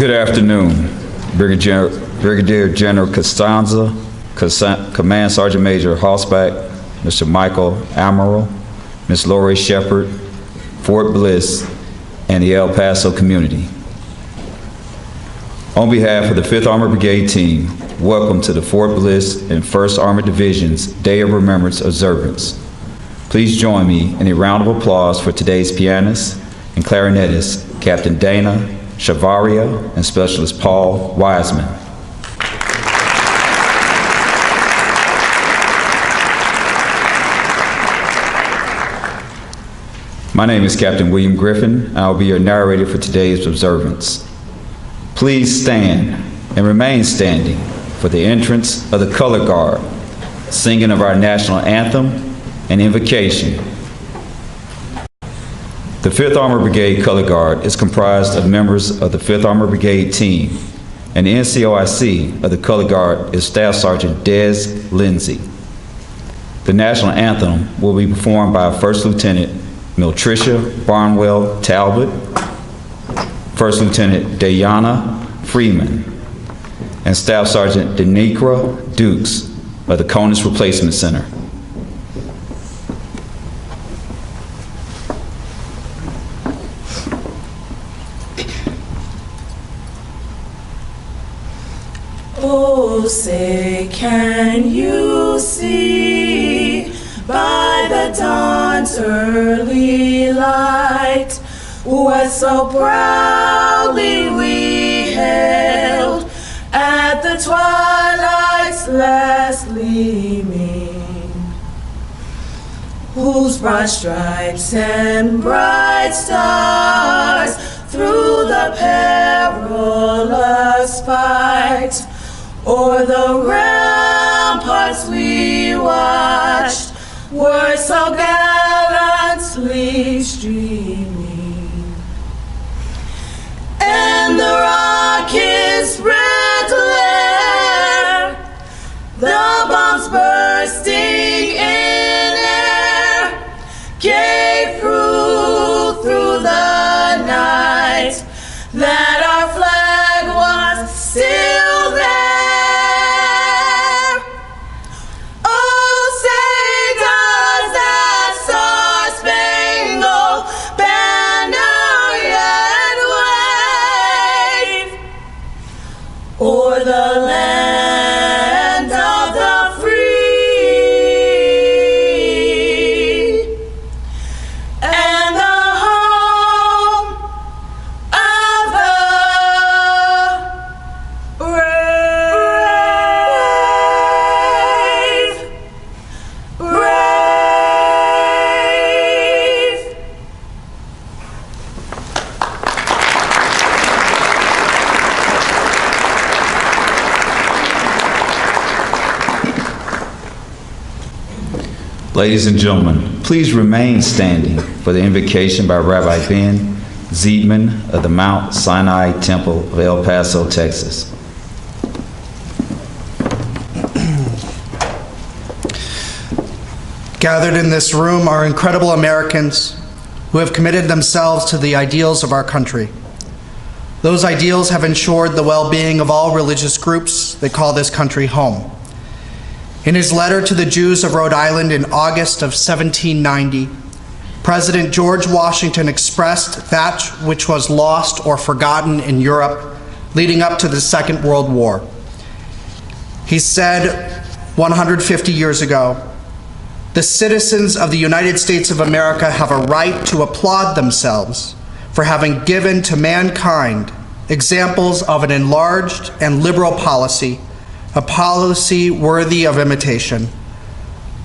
Good afternoon, Brigadier General Costanza, Command Sergeant Major Halsbach, Mr. Michael Amaral, Ms. Lori Shepard, Fort Bliss, and the El Paso community. On behalf of the 5th Armored Brigade team, welcome to the Fort Bliss and 1st Armored Division's Day of Remembrance observance. Please join me in a round of applause for today's pianist and clarinetist, Captain Dana Chavaria and Specialist Paul Wiseman. My name is Captain William Griffin, and I'll be your narrator for today's observance. Please stand and remain standing for the entrance of the color guard, singing of our national anthem and invocation. The 5th Armored Brigade Color Guard is comprised of members of the 5th Armored Brigade team, and the NCOIC of the Color Guard is Staff Sergeant Des Lindsay. The national anthem will be performed by First Lieutenant Miltricia Barnwell Talbot, First Lieutenant Dayana Freeman, and Staff Sergeant Denequa Dukes of the CONUS Replacement Center. Oh, say, can you see by the dawn's early light what so proudly we hailed at the twilight's last gleaming, whose broad stripes and bright stars through the perilous fight o'er the ramparts we watched were so gallantly streaming, and the rocket's red glare, the bombs bursting in air, gave proof through the night that our flag was still there. O'er the land of the free and the home of the brave, brave. Ladies and gentlemen, please remain standing for the invocation by Rabbi Ben Zeidman of the Mount Sinai Temple of El Paso, Texas. Gathered in this room are incredible Americans who have committed themselves to the ideals of our country. Those ideals have ensured the well-being of all religious groups that call this country home. In his letter to the Jews of Rhode Island in August of 1790, President George Washington expressed that which was lost or forgotten in Europe leading up to the Second World War. He said 150 years ago, "The citizens of the United States of America have a right to applaud themselves for having given to mankind examples of an enlarged and liberal policy, a policy worthy of imitation.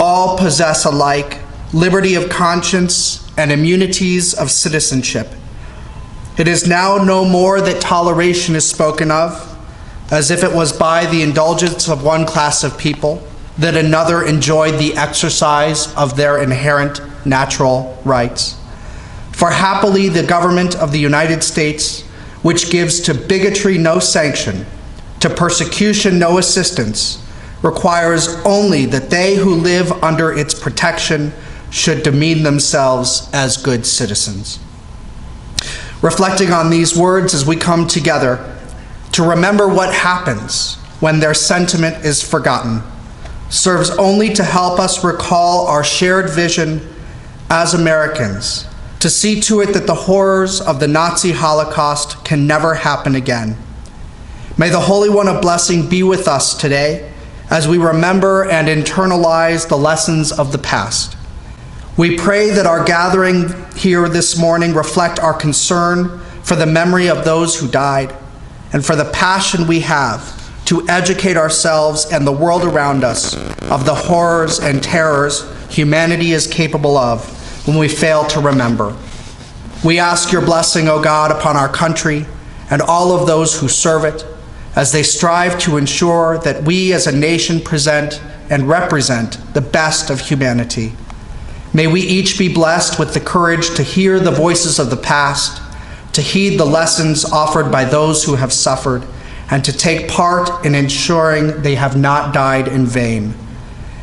All possess alike liberty of conscience and immunities of citizenship. It is now no more that toleration is spoken of, as if it was by the indulgence of one class of people that another enjoyed the exercise of their inherent natural rights. For happily the government of the United States, which gives to bigotry no sanction, to persecution no assistance, requires only that they who live under its protection should demean themselves as good citizens." Reflecting on these words as we come together to remember what happens when their sentiment is forgotten serves only to help us recall our shared vision as Americans, to see to it that the horrors of the Nazi Holocaust can never happen again. May the Holy One of Blessing be with us today as we remember and internalize the lessons of the past. We pray that our gathering here this morning reflect our concern for the memory of those who died and for the passion we have to educate ourselves and the world around us of the horrors and terrors humanity is capable of when we fail to remember. We ask your blessing, O God, upon our country and all of those who serve it, as they strive to ensure that we as a nation present and represent the best of humanity. May we each be blessed with the courage to hear the voices of the past, to heed the lessons offered by those who have suffered, and to take part in ensuring they have not died in vain.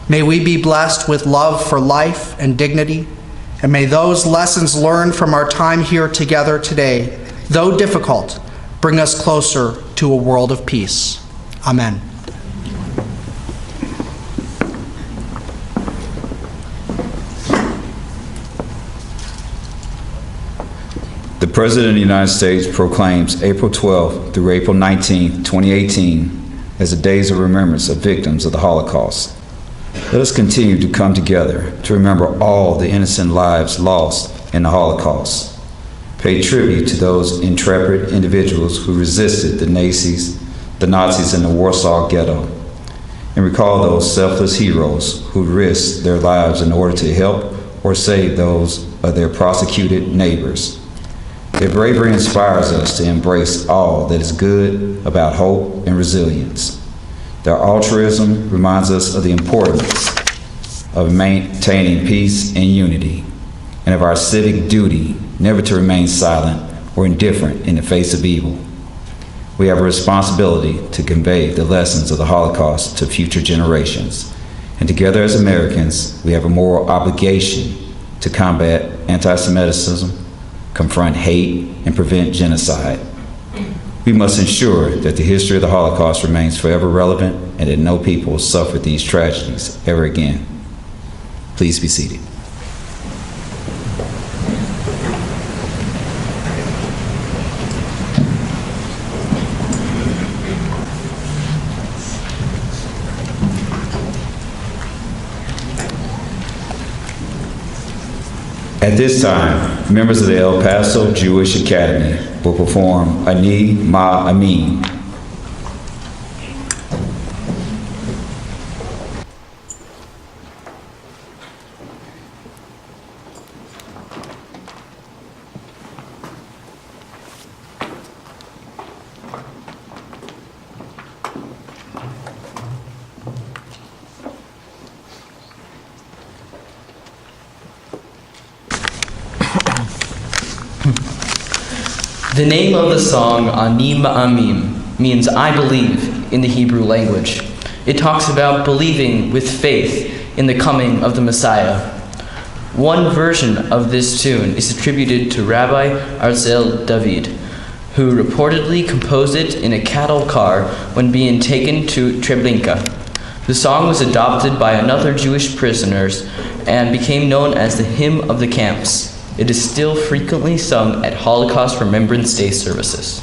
May we be blessed with love for life and dignity, and may those lessons learned from our time here together today, though difficult, bring us closer to a world of peace. Amen. The President of the United States proclaims April 12th through April 19th, 2018 as the Days of Remembrance of victims of the Holocaust. Let us continue to come together to remember all the innocent lives lost in the Holocaust. Pay tribute to those intrepid individuals who resisted the Nazis in the Warsaw Ghetto, and recall those selfless heroes who risked their lives in order to help or save those of their persecuted neighbors. Their bravery inspires us to embrace all that is good about hope and resilience. Their altruism reminds us of the importance of maintaining peace and unity, and of our civic duty never to remain silent or indifferent in the face of evil. We have a responsibility to convey the lessons of the Holocaust to future generations, and together as Americans, we have a moral obligation to combat anti-Semitism, confront hate, and prevent genocide. We must ensure that the history of the Holocaust remains forever relevant and that no people suffer these tragedies ever again. Please be seated. At this time, members of the El Paso Jewish Academy will perform Ani Ma Amin. The name of the song, Ani Ma'amim, means I believe in the Hebrew language. It talks about believing with faith in the coming of the Messiah. One version of this tune is attributed to Rabbi Arzel David, who reportedly composed it in a cattle car when being taken to Treblinka. The song was adopted by another Jewish prisoners and became known as the Hymn of the Camps. It is still frequently sung at Holocaust Remembrance Day services.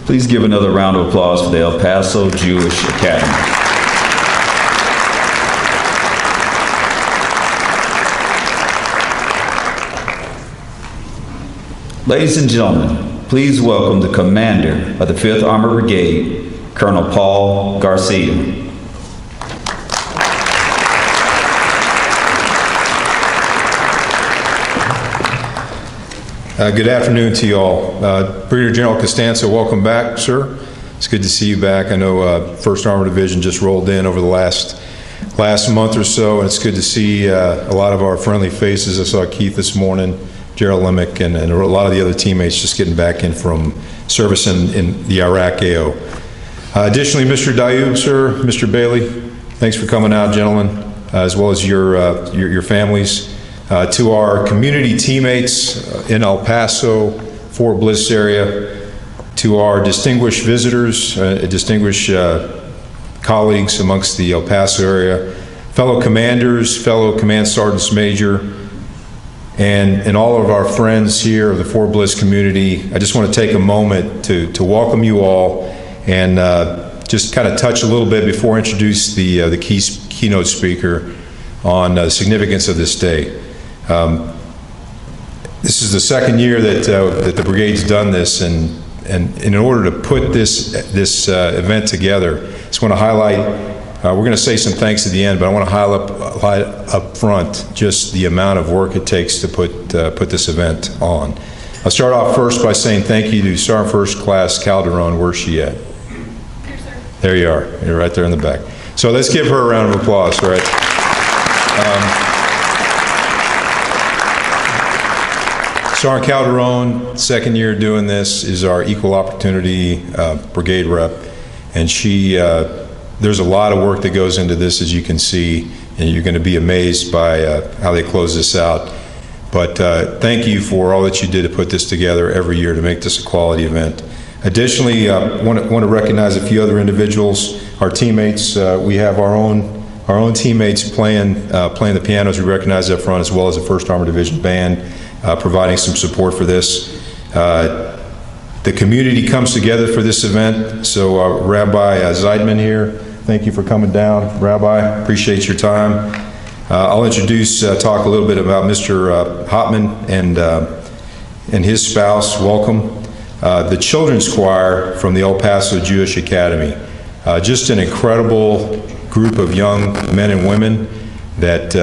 Please give another round of applause for the El Paso Jewish Academy. Ladies and gentlemen, please welcome the commander of the 5th Armored Brigade, Colonel Paul Garcia. Good afternoon to you all. Brigadier General Costanza, welcome back, sir. It's good to see you back. I know 1st Armored Division just rolled in over the last month or so, and it's good to see a lot of our friendly faces. I saw Keith this morning, Gerald Lemick, and a lot of the other teammates just getting back in from service in the Iraq AO. Additionally, Mr. Dayoub, sir, Mr. Bailey, thanks for coming out, gentlemen, as well as your families. To our community teammates in El Paso, Fort Bliss area, to our distinguished visitors, distinguished colleagues amongst the El Paso area, fellow commanders, fellow command sergeants major, and all of our friends here of the Fort Bliss community, I just want to take a moment to welcome you all and just kind of touch a little bit before I introduce the keynote speaker on the significance of this day. This is the 2nd year that the Brigade's done this, and in order to put this event together, I just want to highlight, we're going to say some thanks at the end, but I want to highlight up front just the amount of work it takes to put this event on. I'll start off first by saying thank you to Sergeant First Class Calderon. Where's she at? Here, sir. There you are. You're right there in the back. So let's give her a round of applause, all right? Sergeant Calderon, 2nd year doing this, is our equal opportunity brigade rep, and there's a lot of work that goes into this, as you can see, and you're going to be amazed by how they close this out. But thank you for all that you did to put this together every year to make this a quality event. Additionally, I want to recognize a few other individuals, our teammates. We have our own teammates playing the pianos. We recognize up front, as well as the 1st Armored Division Band. Providing some support for this. The community comes together for this event, so Rabbi Zeidman here, thank you for coming down. Rabbi, appreciate your time. I'll talk a little bit about Mr. Hauptman and his spouse. Welcome. The children's choir from the El Paso Jewish Academy. Just an incredible group of young men and women that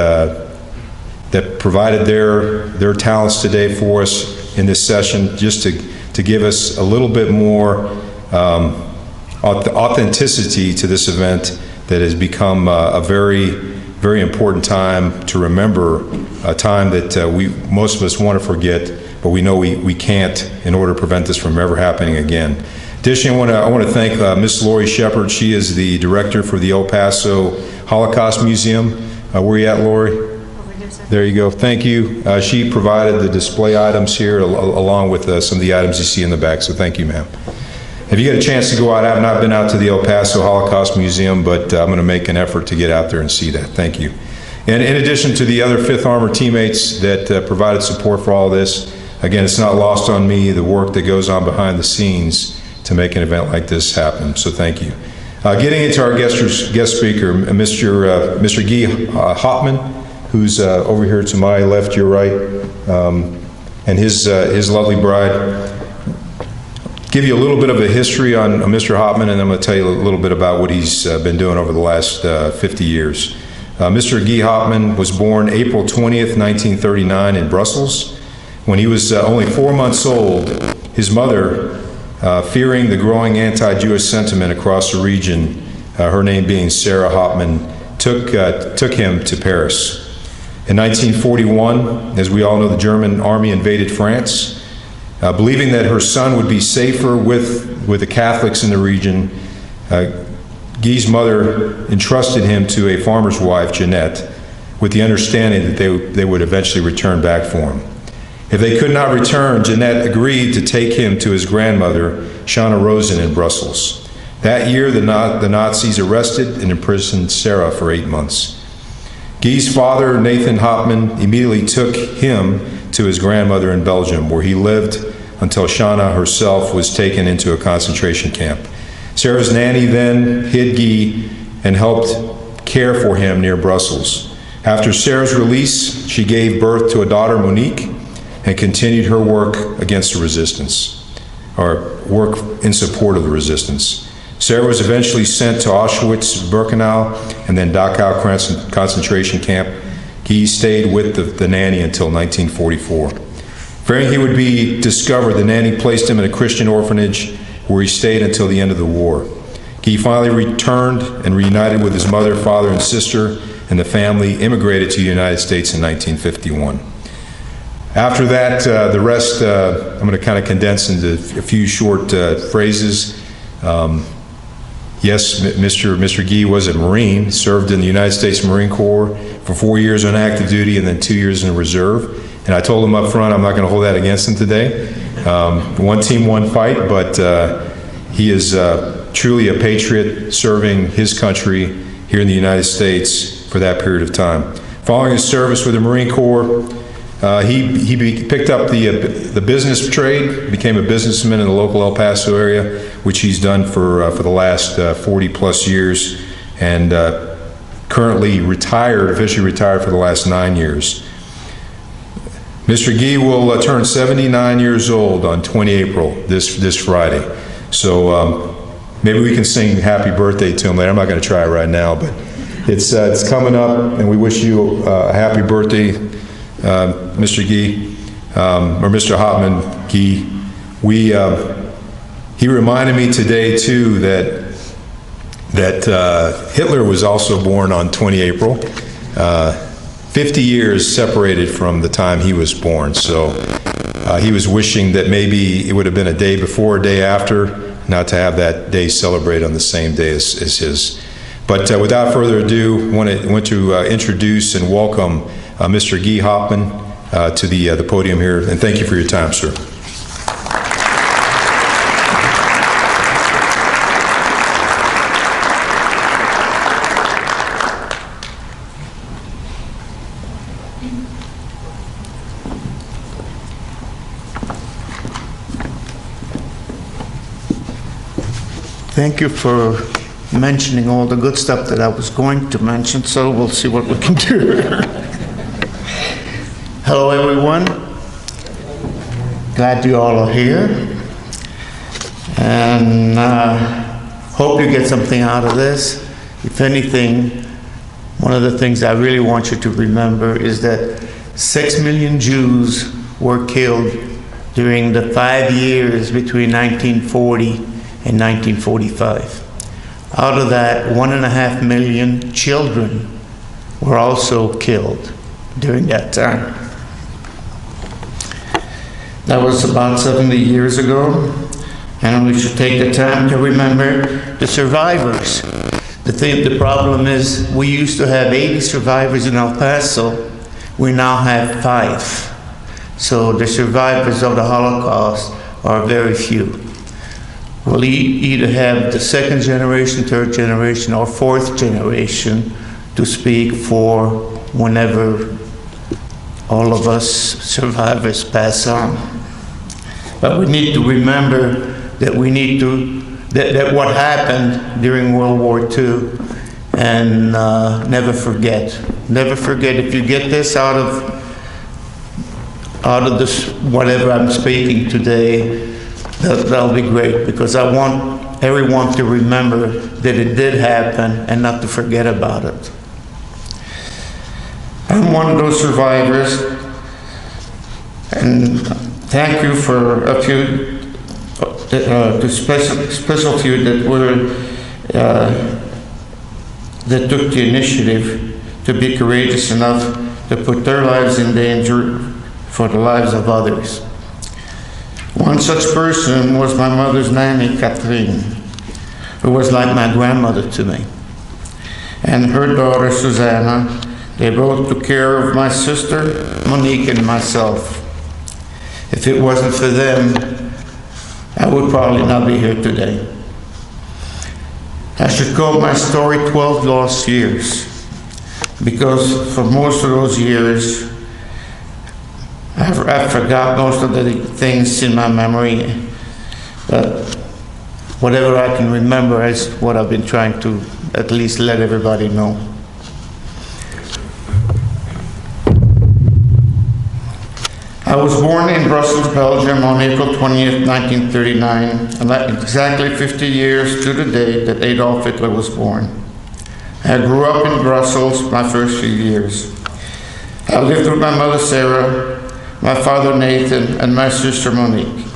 provided their talents today for us in this session, just to give us a little bit more authenticity to this event that has become a very, very important time to remember, a time that most of us want to forget, but we know we can't in order to prevent this from ever happening again. Additionally, I want to thank Miss Lori Shepard. She is the director for the El Paso Holocaust Museum. Where are you at, Lori? There you go. Thank you. She provided the display items here along with some of the items you see in the back, so thank you, ma'am. If you get a chance to go out, I have not been out to the El Paso Holocaust Museum, but I'm going to make an effort to get out there and see that. Thank you. And in addition to the other 5th Armored teammates that provided support for all this, again, it's not lost on me the work that goes on behind the scenes to make an event like this happen, so thank you. Getting into our guest speaker, Mr. Guy Hauptman, who's over here to my left, your right, and his lovely bride. Give you a little bit of a history on Mr. Hauptman, and then I'm going to tell you a little bit about what he's been doing over the last 50 years. Mr. Guy Hauptman was born April 20th, 1939 in Brussels. When he was only 4 months old, his mother, fearing the growing anti-Jewish sentiment across the region, her name being Sarah Hauptman, took him to Paris. In 1941, as we all know, the German army invaded France. Believing that her son would be safer with the Catholics in the region, Guy's mother entrusted him to a farmer's wife, Jeanette, with the understanding that they would eventually return back for him. If they could not return, Jeanette agreed to take him to his grandmother, Shauna Rosen, in Brussels. That year, the Nazis arrested and imprisoned Sarah for 8 months. Guy's father, Nathan Hauptman, immediately took him to his grandmother in Belgium, where he lived until Shana herself was taken into a concentration camp. Sarah's nanny then hid Guy and helped care for him near Brussels. After Sarah's release, she gave birth to a daughter, Monique, and continued her work against the resistance, or work in support of the resistance. Sarah was eventually sent to Auschwitz-Birkenau and then Dachau concentration camp. Guy stayed with the nanny until 1944. Fearing he would be discovered, the nanny placed him in a Christian orphanage where he stayed until the end of the war. Guy finally returned and reunited with his mother, father, and sister, and the family immigrated to the United States in 1951. After that, the rest I'm going to kind of condense into a few short phrases. Yes, Mr. Guy was a Marine, served in the United States Marine Corps for 4 years on active duty and then 2 years in the reserve. And I told him up front I'm not going to hold that against him today. One team, one fight, but he is truly a patriot serving his country here in the United States for that period of time. Following his service with the Marine Corps, he picked up the business trade, became a businessman in the local El Paso area, which he's done for the last 40 plus years, and currently retired, officially retired for the last 9 years. Mr. Guy will turn 79 years old on 20 April, this Friday. So maybe we can sing happy birthday to him later. I'm not going to try it right now, but it's coming up, and we wish you a happy birthday, Mr. Guy, or Mr. Hauptman Guy. He reminded me today too that Hitler was also born on 20 April, 50 years separated from the time he was born. So he was wishing that maybe it would have been a day before, a day after, not to have that day celebrated on the same day as his. But without further ado, I want to introduce and welcome Mr. Guy Hauptman to the podium here, and thank you for your time, sir. Thank you for mentioning all the good stuff that I was going to mention, so we'll see what we can do. Hello, everyone. Glad you all are here. And hope you get something out of this. If anything, one of the things I really want you to remember is that 6 million Jews were killed during the 5 years between 1940 and 1945. Out of that, 1.5 million children were also killed during that time. That was about 70 years ago, and we should take the time to remember the survivors. The problem is we used to have 80 survivors in El Paso. We now have 5. So the survivors of the Holocaust are very few. We'll either have the second generation, third generation, or fourth generation to speak for whenever all of us survivors pass on. But we need to remember that that what happened during World War II, and never forget. Never forget. If you get this out of this whatever I'm speaking today, that'll be great, because I want everyone to remember that it did happen and not to forget about it. I'm one of those survivors, and thank you for a few, the special few that took the initiative to be courageous enough to put their lives in danger for the lives of others. One such person was my mother's nanny, Catherine, who was like my grandmother to me. And her daughter, Susanna, they both took care of my sister, Monique, and myself. If it wasn't for them, I would probably not be here today. I should call my story 12 Lost Years, because for most of those years, I I forgot most of the things in my memory, but whatever I can remember is what I've been trying to at least let everybody know. I was born in Brussels, Belgium on April 20th, 1939, and exactly 50 years to the day that Adolf Hitler was born. I grew up in Brussels my first few years. I lived with my mother Sarah, my father Nathan, and my sister Monique.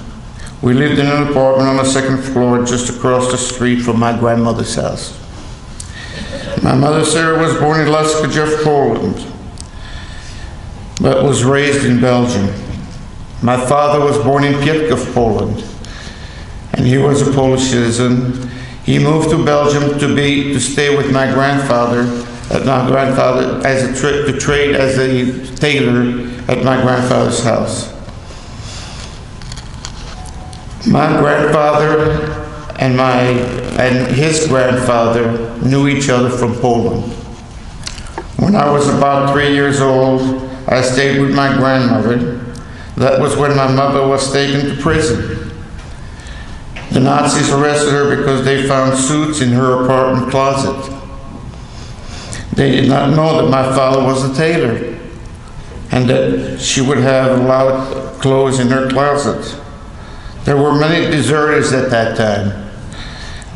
We lived in an apartment on the second floor just across the street from my grandmother's house. My mother Sarah was born in Laskowicz, Poland, but was raised in Belgium. My father was born in Pietkov, Poland, and he was a Polish citizen. He moved to Belgium to stay with my grandfather, to trade as a tailor at my grandfather's house. My grandfather and his grandfather knew each other from Poland. When I was about 3 years old, I stayed with my grandmother. That was when my mother was taken to prison. The Nazis arrested her because they found suits in her apartment closet. They did not know that my father was a tailor and that she would have a lot of clothes in her closet. There were many deserters at that time,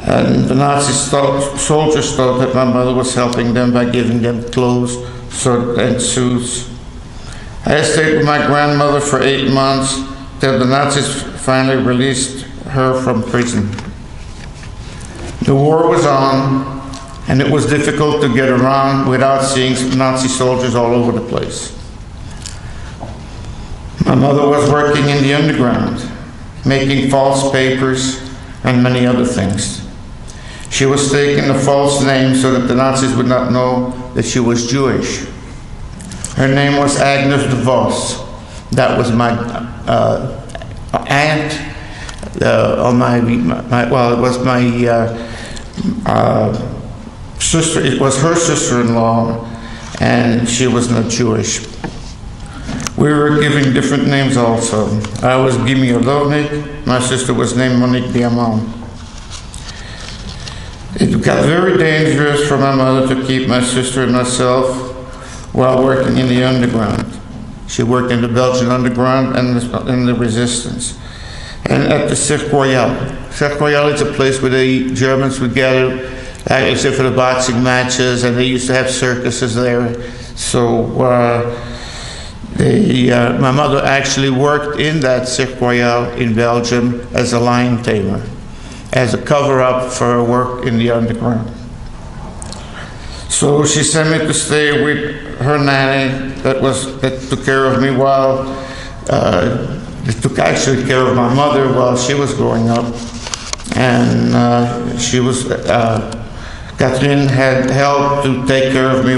and the Nazi soldiers thought that my mother was helping them by giving them clothes and suits. I stayed with my grandmother for 8 months till the Nazis finally released her from prison. The war was on, and it was difficult to get around without seeing Nazi soldiers all over the place. My mother was working in the underground, making false papers and many other things. She was taking a false name so that the Nazis would not know that she was Jewish. Her name was Agnes de Vos. That was my aunt, well, it was my sister, it was her sister-in-law, and she was not Jewish. We were giving different names also. I was Gimi Olovnik, my sister was named Monique Diamant. It got very dangerous for my mother to keep my sister and myself while working in the underground. She worked in the Belgian underground and in the resistance. And at the Cirque Royal. Cirque Royal is a place where the Germans would gather, except for the boxing matches, and they used to have circuses there. So my mother actually worked in that Cirque Royal in Belgium as a lion tamer, as a cover-up for her work in the underground. So she sent me to stay with her nanny that took care of me while, took actually care of my mother while she was growing up. And Catherine had helped to take care of me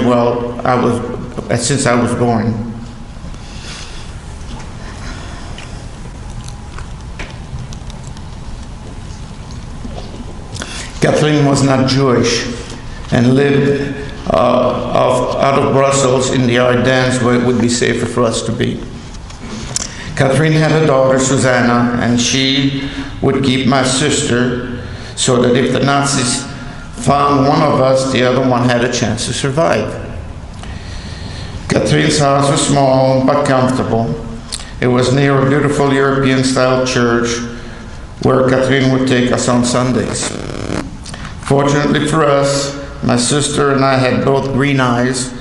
since I was born. Catherine was not Jewish and lived out of Brussels in the Ardennes, where it would be safer for us to be. Catherine had a daughter, Susanna, and she would keep my sister so that if the Nazis found one of us, the other one had a chance to survive. Catherine's house was small but comfortable. It was near a beautiful European-style church where Catherine would take us on Sundays. Fortunately for us, my sister and I had both green eyes.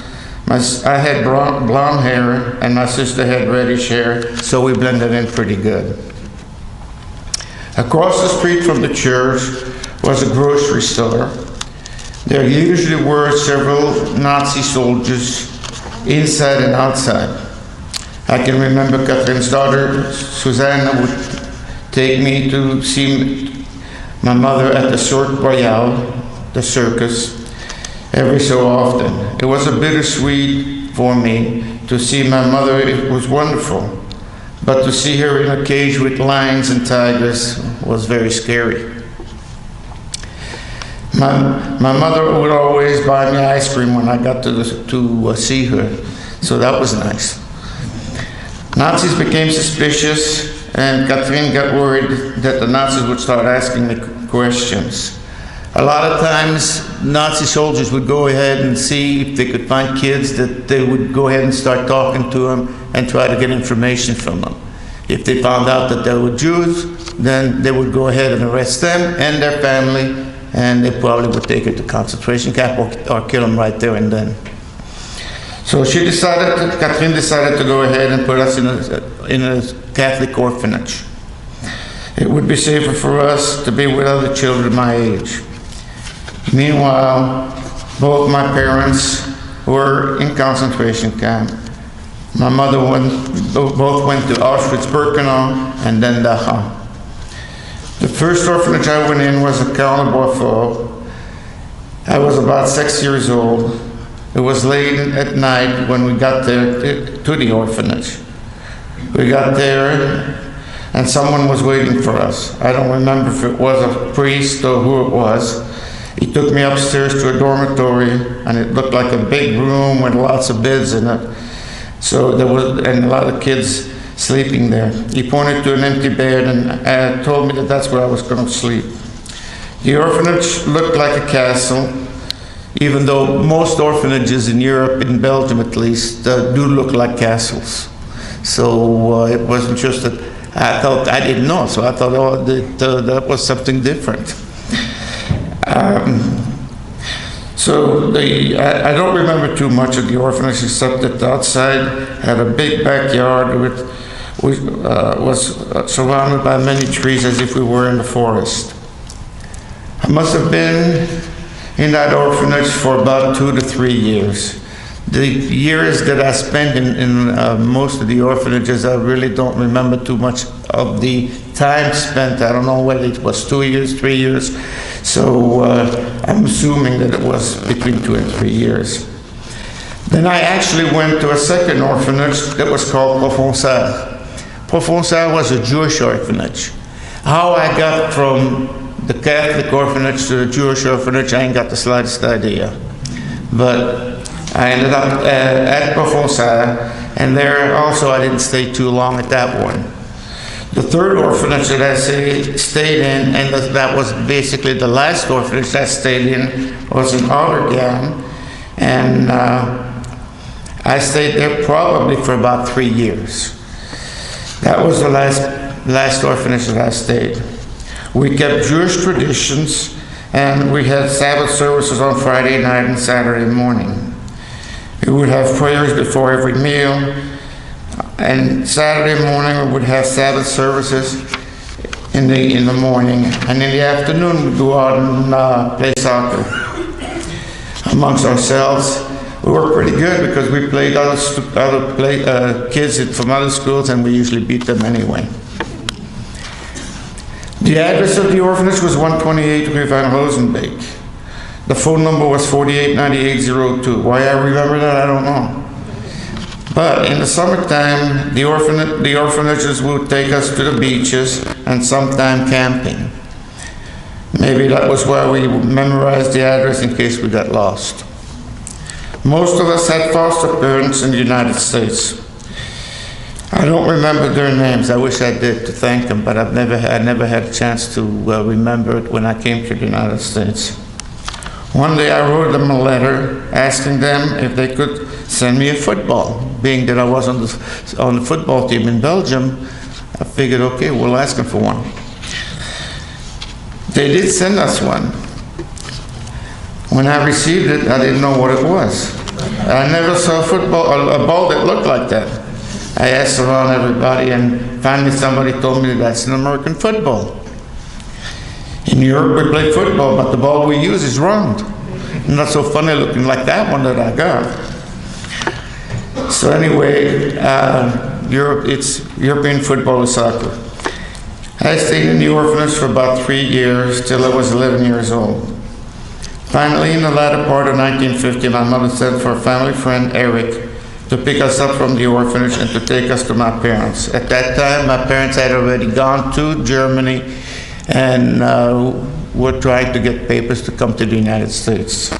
I had blonde hair, and my sister had reddish hair, so we blended in pretty good. Across the street from the church was a grocery store. There usually were several Nazi soldiers inside and outside. I can remember Catherine's daughter, Susanna, would take me to see my mother at the Cirque Royal, the circus, every so often. It was a bittersweet for me to see my mother. It was wonderful, but to see her in a cage with lions and tigers was very scary. My mother would always buy me ice cream when I got to see her, so that was nice. Nazis became suspicious, and Catherine got worried that the Nazis would start asking me questions. A lot of times, Nazi soldiers would go ahead and see if they could find kids that they would go ahead and start talking to them and try to get information from them. If they found out that they were Jews, then they would go ahead and arrest them and their family, and they probably would take it to concentration camp or kill them right there and then. So Catherine decided to go ahead and put us in a Catholic orphanage. It would be safer for us to be with other children my age. Meanwhile, both my parents were in concentration camp. My mother both went to Auschwitz-Birkenau and then Dachau. The first orphanage I went in was at Calne-Boisfort. I was about 6 years old. It was late at night when we got there to the orphanage. We got there and someone was waiting for us. I don't remember if it was a priest or who it was. He took me upstairs to a dormitory, and it looked like a big room with lots of beds in it. So there was, and a lot of kids sleeping there. He pointed to an empty bed and told me that that's where I was going to sleep. The orphanage looked like a castle, even though most orphanages in Europe, in Belgium at least, do look like castles. So it wasn't just that I didn't know, so I thought, oh, that was something different. I don't remember too much of the orphanage, except that the outside had a big backyard which was surrounded by many trees, as if we were in the forest. I must have been in that orphanage for about 2 to 3 years. The years that I spent in most of the orphanages, I really don't remember too much of the time spent. I don't know whether it was 2 years, 3 years. So I'm assuming that it was between 2 and 3 years. Then I actually went to a second orphanage that was called Provençal. Provençal was a Jewish orphanage. How I got from the Catholic orphanage to the Jewish orphanage, I ain't got the slightest idea. But I ended up at Provençal, and there also I didn't stay too long at that one. The third orphanage that I stayed in, and that was basically the last orphanage I stayed in, was in Ouderghem, and I stayed there probably for about 3 years. That was the last orphanage that I stayed. We kept Jewish traditions, and we had Sabbath services on Friday night and Saturday morning. We would have prayers before every meal, and Saturday morning we would have Sabbath services in the morning, and in the afternoon we'd go out and play soccer amongst ourselves. We were pretty good because we played kids from other schools, and we usually beat them anyway. The address of the orphanage was 128 Rue Van Rosenbeek. The phone number was 489802. Why I remember that, I don't know. But in the summertime, the orphanages would take us to the beaches and sometime camping. Maybe that was why we memorized the address in case we got lost. Most of us had foster parents in the United States. I don't remember their names. I wish I did, to thank them, but I never had a chance to remember it when I came to the United States. One day I wrote them a letter asking them if they could send me a football. Being that I was on the football team in Belgium, I figured, okay, we'll ask them for one. They did send us one. When I received it, I didn't know what it was. I never saw a ball that looked like that. I asked around everybody, and finally somebody told me that's an American football. In Europe, we play football, but the ball we use is round. Not so funny looking like that one that I got. So anyway, European football is soccer. I stayed in the orphanage for about 3 years, till I was 11 years old. Finally, in the latter part of 1950, my mother sent for a family friend, Eric, to pick us up from the orphanage and to take us to my parents. At that time, my parents had already gone to Germany and were trying to get papers to come to the United States.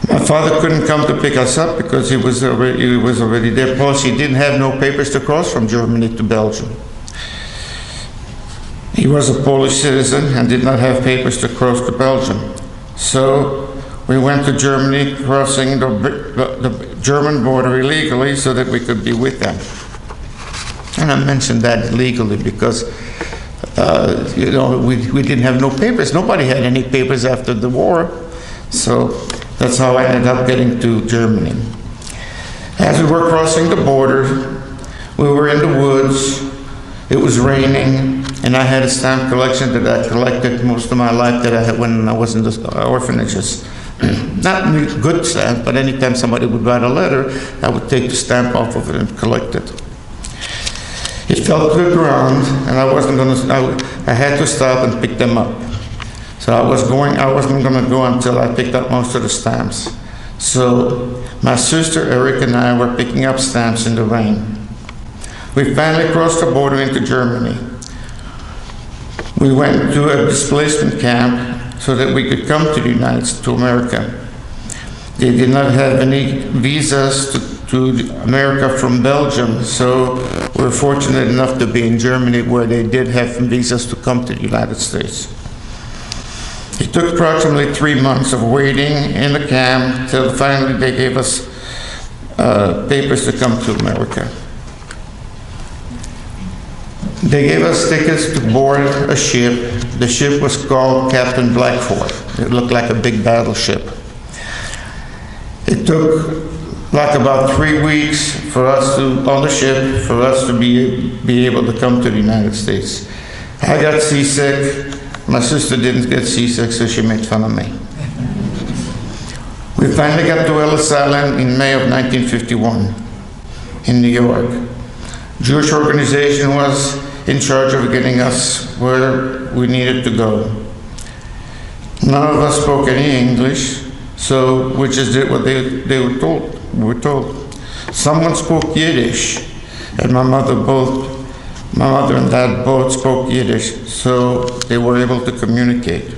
My father couldn't come to pick us up because he was already there. Plus, he didn't have no papers to cross from Germany to Belgium. He was a Polish citizen and did not have papers to cross to Belgium. So we went to Germany, crossing the German border illegally so that we could be with them. And I mentioned that illegally because, you know, we didn't have no papers. Nobody had any papers after the war. So that's how I ended up getting to Germany. As we were crossing the border, we were in the woods. It was raining, and I had a stamp collection that I collected most of my life that I had when I was in the orphanages. Not good stamps, but anytime somebody would write a letter, I would take the stamp off of it and collect it. It fell to the ground, and I had to stop and pick them up. So I wasn't going to go until I picked up most of the stamps. So my sister Eric and I were picking up stamps in the rain. We finally crossed the border into Germany. We went to a displacement camp so that we could come to the United States, to America. They did not have any visas to America from Belgium, so we were fortunate enough to be in Germany where they did have visas to come to the United States. It took approximately 3 months of waiting in the camp till finally they gave us papers to come to America. They gave us tickets to board a ship. The ship was called Captain Blackford. It looked like a big battleship. It took like about 3 weeks for us on the ship, for us to be able to come to the United States. I got seasick. My sister didn't get seasick, so she made fun of me. We finally got to Ellis Island in May of 1951 in New York. Jewish organization was in charge of getting us where we needed to go. None of us spoke any English, so we just did what we were told. Someone spoke Yiddish, and my mother and dad both spoke Yiddish, so they were able to communicate.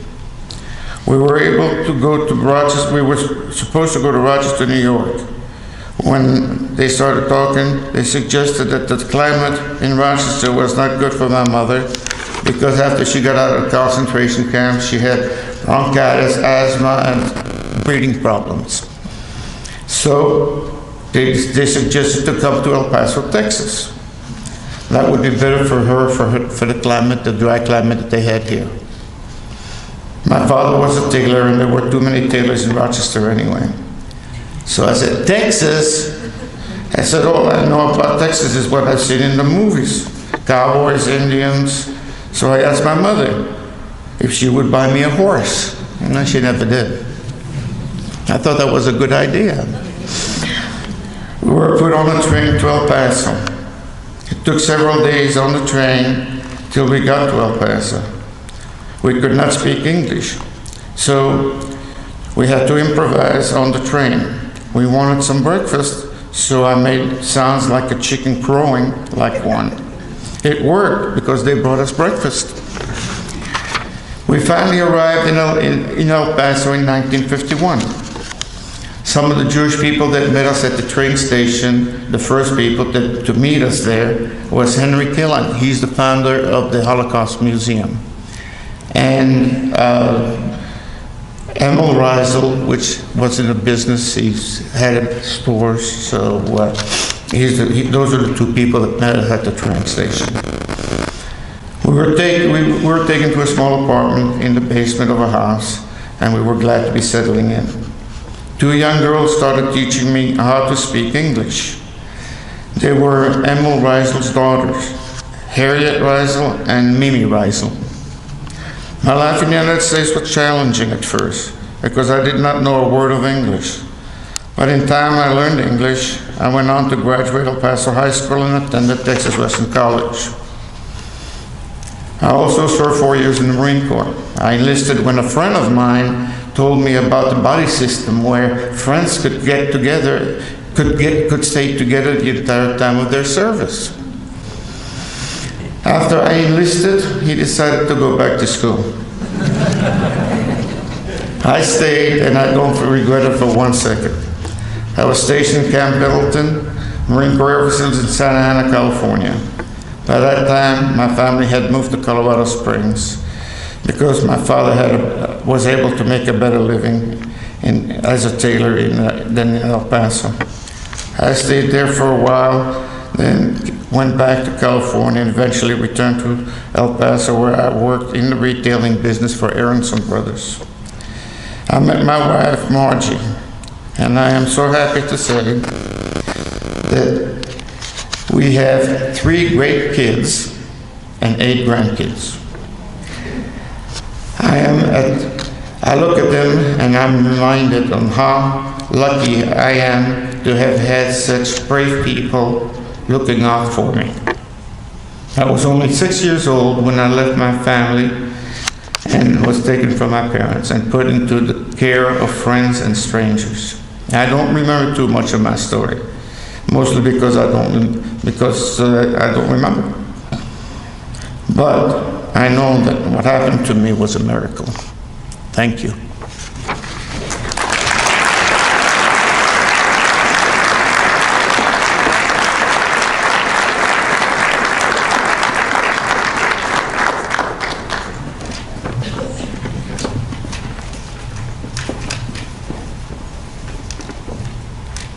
We were able to go to Rochester. We were supposed to go to Rochester, New York. When they started talking, they suggested that the climate in Rochester was not good for my mother because after she got out of the concentration camp, she had bronchitis, asthma, and breathing problems. So they suggested to come to El Paso, Texas. That would be better for her, for the climate, the dry climate that they had here. My father was a tailor, and there were too many tailors in Rochester anyway. So I said, Texas? I said, all I know about Texas is what I've seen in the movies. Cowboys, Indians. So I asked my mother if she would buy me a horse. And she never did. I thought that was a good idea. We were put on a train to El Paso. It took several days on the train till we got to El Paso. We could not speak English. So we had to improvise on the train. We wanted some breakfast, so I made sounds like a chicken crowing like one. It worked because they brought us breakfast. We finally arrived in El Paso in 1951. Some of the Jewish people that met us at the train station, the first people to meet us there, was Henry Killen. He's the founder of the Holocaust Museum. And Emil Reisel, which was in a business, he had stores, so those are the two people that met us at the train station. We were taken to a small apartment in the basement of a house, and we were glad to be settling in. 2 young girls started teaching me how to speak English. They were Emil Reisel's daughters, Harriet Reisel and Mimi Reisel. My life in the United States was challenging at first because I did not know a word of English. But in time I learned English. I went on to graduate El Paso High School and attended Texas Western College. I also served 4 years in the Marine Corps. I enlisted when a friend of mine told me about the buddy system where friends could get together, could stay together the entire time of their service. After I enlisted, he decided to go back to school. I stayed, and I don't regret it for 1 second. I was stationed in Camp Pendleton, Marine Corps Air Facility in Santa Ana, California. By that time, my family had moved to Colorado Springs because my father was able to make a better living as a tailor than in El Paso. I stayed there for a while, then went back to California and eventually returned to El Paso, where I worked in the retailing business for Aronson Brothers. I met my wife, Margie, and I am so happy to say that we have 3 great kids and 8 grandkids. I look at them and I'm reminded of how lucky I am to have had such brave people looking out for me. I was only 6 years old when I left my family and was taken from my parents and put into the care of friends and strangers. I don't remember too much of my story, mostly because I don't remember. But I know that what happened to me was a miracle. Thank you.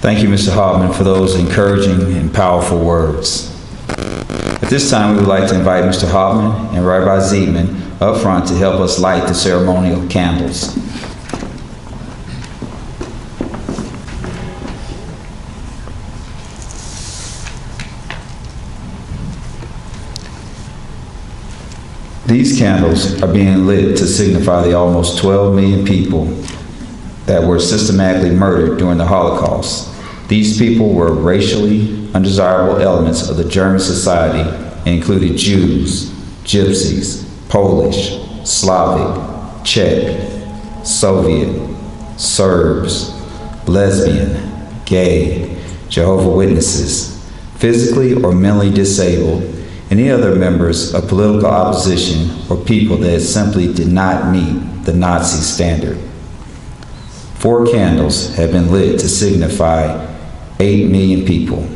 Thank you, Mr. Hauptman, for those encouraging and powerful words. At this time, we would like to invite Mr. Hauptman and Rabbi Zeidman up front to help us light the ceremonial candles. These candles are being lit to signify the almost 12 million people that were systematically murdered during the Holocaust. These people were racially undesirable elements of the German society and included Jews, Gypsies, Polish, Slavic, Czech, Soviet, Serbs, lesbian, gay, Jehovah's Witnesses, physically or mentally disabled, any other members of political opposition or people that simply did not meet the Nazi standard. 4 candles have been lit to signify 8 million people,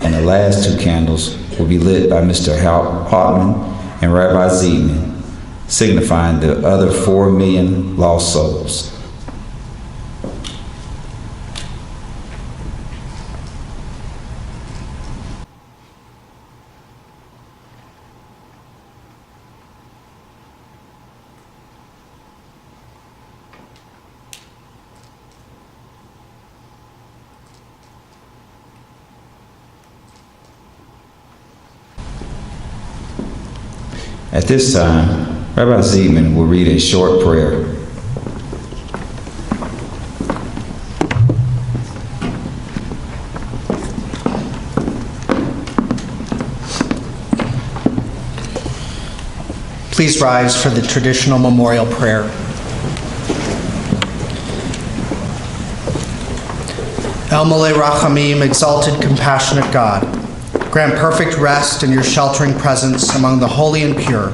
and the last 2 candles will be lit by Mr. Hauptman and Rabbi Zeidman, signifying the other 4 million lost souls. At this time, Rabbi Zeidman will read a short prayer. Please rise for the traditional memorial prayer. El Malei Rachamim, exalted, compassionate God, grant perfect rest in your sheltering presence among the holy and pure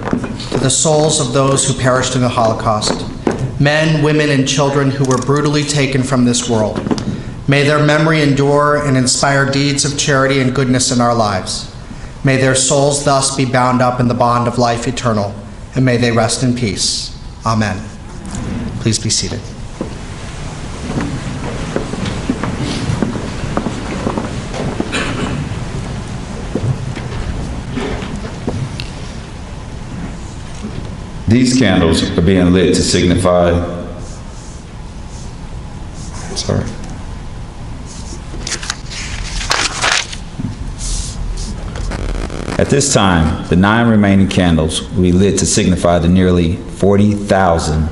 to the souls of those who perished in the Holocaust, men, women, and children who were brutally taken from this world. May their memory endure and inspire deeds of charity and goodness in our lives. May their souls thus be bound up in the bond of life eternal, and may they rest in peace. Amen. Please be seated. These candles are being lit to signify, At this time, the 9 remaining candles will be lit to signify the nearly 40,000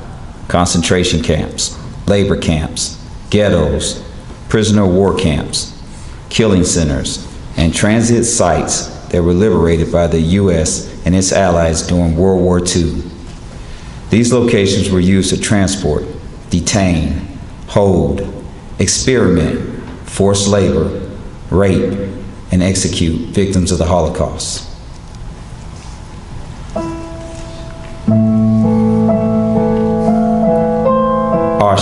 concentration camps, labor camps, ghettos, prisoner of war camps, killing centers, and transit sites that were liberated by the U.S. and its allies during World War II. These locations were used to transport, detain, hold, experiment, forced labor, rape, and execute victims of the Holocaust. Our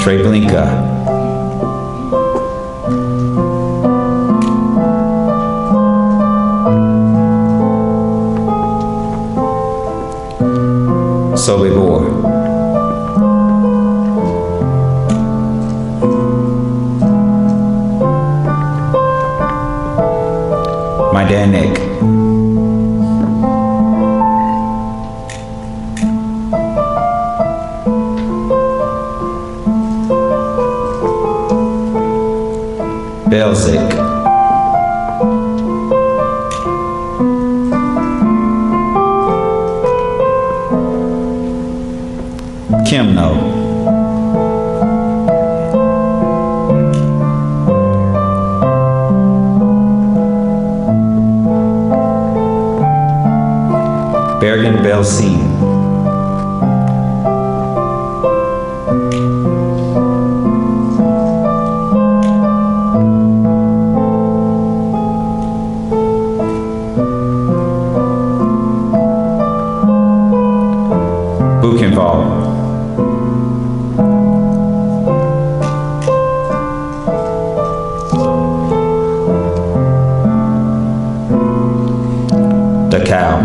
Treblinka. Sobibor. Majdanek. Belzik. Kimno. Bergen-Belsen. Buchenwald. Dachau.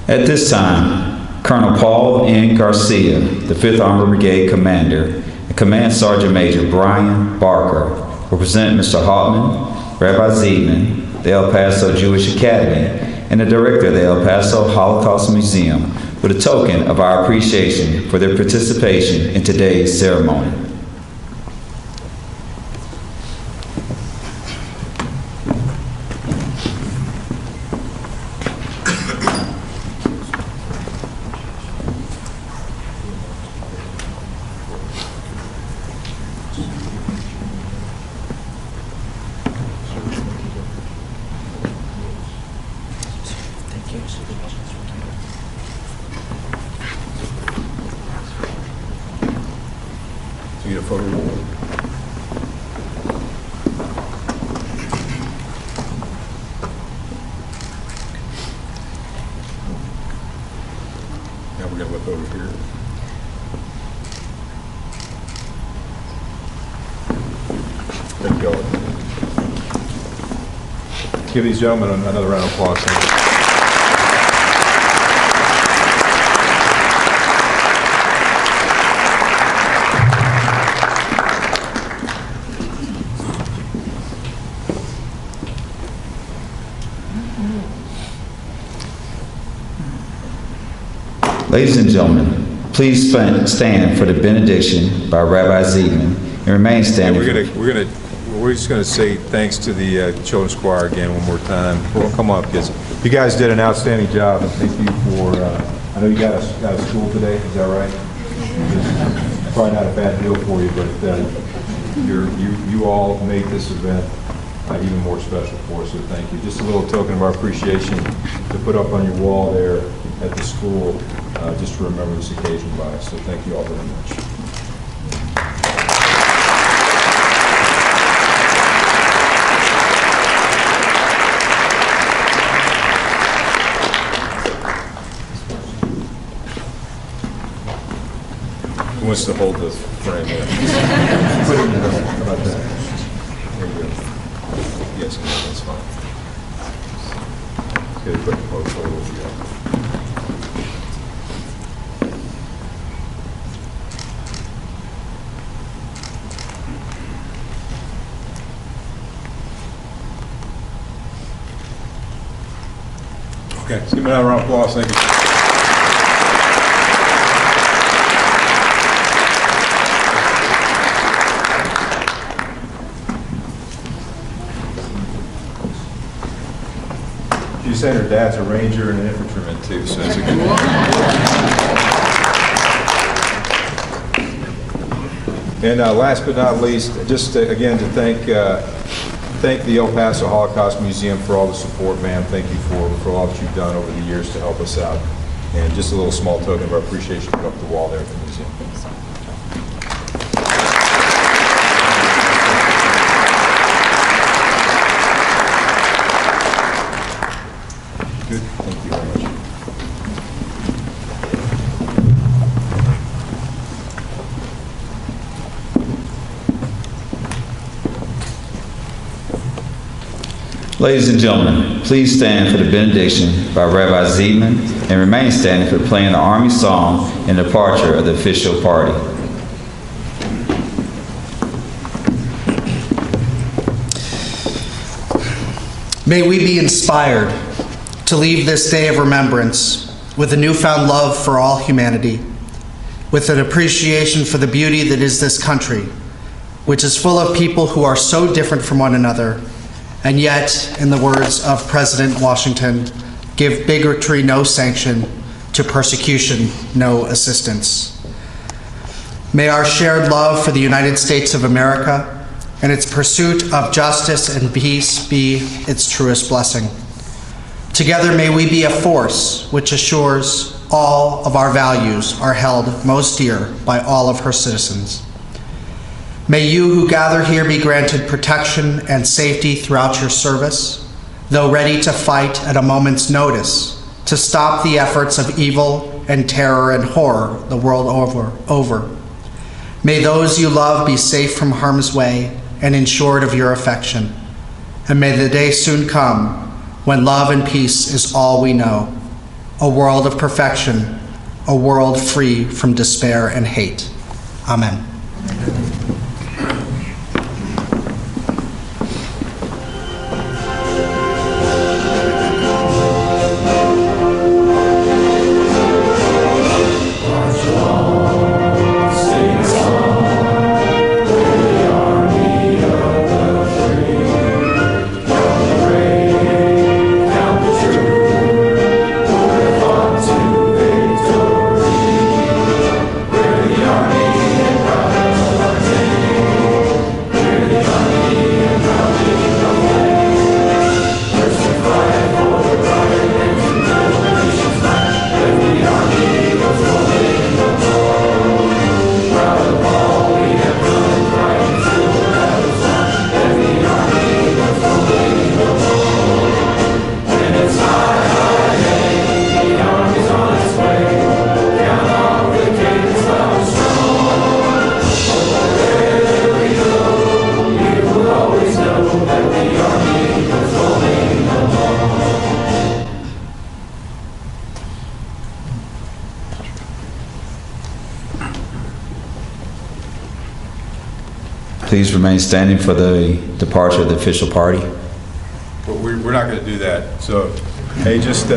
At this time, Colonel Paul N. Garcia, the 5th Armored Brigade Commander, and Command Sergeant Major Brian Barker will present Mr. Hauptman, Rabbi Zeidman, the El Paso Jewish Academy, and the Director of the El Paso Holocaust Museum with a token of our appreciation for their participation in today's ceremony. So you get a photo. Now we're going to look over here. Thank you all. Give these gentlemen another round of applause. Thank you. Ladies and gentlemen, please stand for the benediction by Rabbi Zeidman and remain standing. We're just going to say thanks to the children's choir again one more time. Well, come on, kids. You guys did an outstanding job, and thank you for. I know you got out of school today. Is that right? It's probably not a bad deal for you, but you all made this event even more special for us. So thank you. Just a little token of our appreciation to put up on your wall there at the school, just to remember this occasion by. So thank you all very much. Who wants to hold the frame there? Put it in there. How about that? There you go. Yes, that's fine. Get a quick photo of you. Okay, let's give me another round of applause. Thank you. She's saying her dad's a ranger and an infantryman too, so it's a good one. And last but not least, just again to thank the El Paso Holocaust Museum for all the support, man. Thank you for all that you've done over the years to help us out. And just a little small token of our appreciation put up the wall there at the museum. Good. Thank you very much. Ladies and gentlemen, please stand for the benediction by Rabbi Zeidman and remain standing for playing the Army song and departure of the official party. May we be inspired to leave this day of remembrance with a newfound love for all humanity, with an appreciation for the beauty that is this country, which is full of people who are so different from one another, and yet, in the words of President Washington, give bigotry no sanction, to persecution no assistance. May our shared love for the United States of America and its pursuit of justice and peace be its truest blessing. Together may we be a force which assures all of our values are held most dear by all of her citizens. May you who gather here be granted protection and safety throughout your service, though ready to fight at a moment's notice to stop the efforts of evil and terror and horror the world over. May those you love be safe from harm's way and ensured of your affection. And may the day soon come when love and peace is all we know, a world of perfection, a world free from despair and hate. Amen. Please remain standing for the departure of the official party. But we're not going to do that. So, hey, just,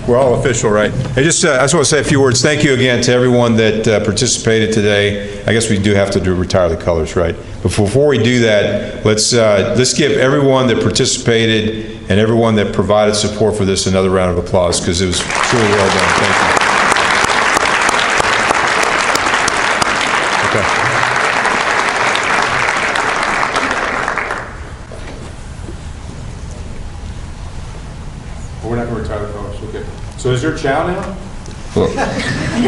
we're all official, right? Hey, just, I just want to say a few words. Thank you again to everyone that participated today. I guess we do have to retire the colors, right? But before we do that, let's give everyone that participated and everyone that provided support for this another round of applause, because it was truly well done. Thank you. Okay. We're not going to retire the colors. Okay. So is there chow now? Well,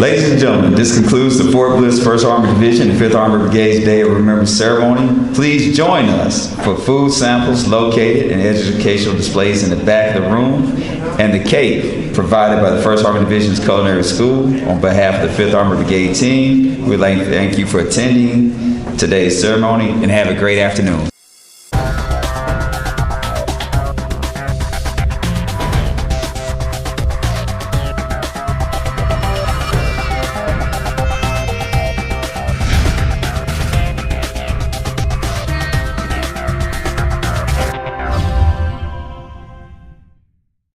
ladies and gentlemen, this concludes the 4th Bliss 1st Armored Division and 5th Armored Brigade's Day of Remembrance ceremony. Please join us for food samples located and educational displays in the back of the room and the cake provided by the 1st Armored Division's Culinary School. On behalf of the 5th Armored Brigade team, we'd like to thank you for attending today's ceremony and have a great afternoon.